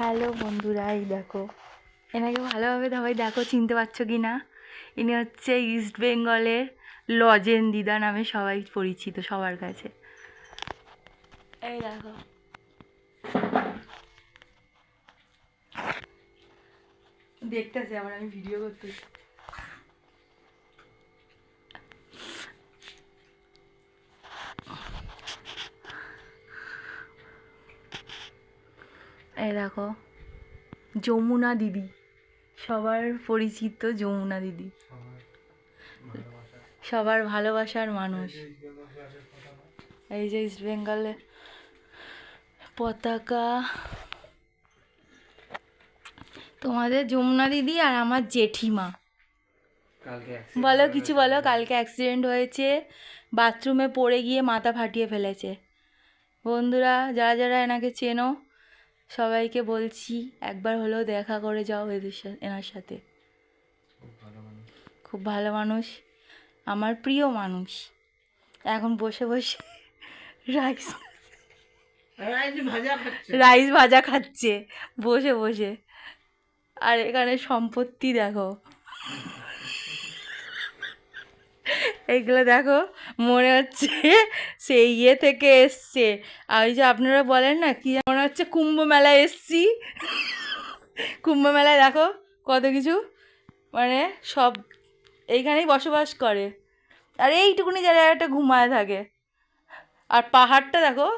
Hello বন্ধুরা, এই দেখো এনাকে ভালোভাবে সবাই দেখো, চিনতে পারছো কি না? ইনি হচ্ছে ইস্ট বেঙ্গলের লজেন দিদা নামে সবাই পরিচিত সবার কাছে। এই দেখো, দেখতেছে আবার আমি ভিডিও করতেছি। এই দেখো যমুনা দিদি, সবার পরিচিত যমুনা দিদি, সবার ভালোবাসার মানুষ। এই যে ইস্ট বেঙ্গলের পতাকা, তোমাদের যমুনা দিদি আর আমার জেঠিমা। বলো কিছু বলো। কালকে অ্যাক্সিডেন্ট হয়েছে, বাথরুমে পড়ে গিয়ে মাথা ফাটিয়ে ফেলেছে। বন্ধুরা যারা যারা এনাকে চেনো সবাইকে বলছি একবার হলেও দেখা করে যাও এদের সাথে, এনার সাথে। খুব ভালো মানুষ, আমার প্রিয় মানুষ। এখন বসে বসে রাইস ভাজা খাচ্ছে বসে বসে। আর এখানে সম্পত্তি দেখো, এইগুলো দেখো, মনে হচ্ছে সেই ইয়ে থেকে এসছে। আর ওই যে আপনারা বলেন না কি, মনে হচ্ছে কুম্ভ মেলায় এসছি। কুম্ভ মেলায় দেখো কত কিছু, মানে সব এইখানেই বসবাস করে। আর এইটুকুনি জায়গাটা ঘুমায় থাকে। আর পাহাড়টা দেখো।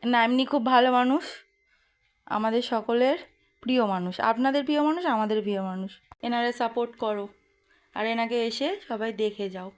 না এমনি খুব ভালো মানুষ, আমাদের সকলের প্রিয় মানুষ, আপনাদের প্রিয় মানুষ, আমাদের প্রিয় মানুষ। এনারে সাপোর্ট করো আর এনাকে এসে সবাই দেখে যাও।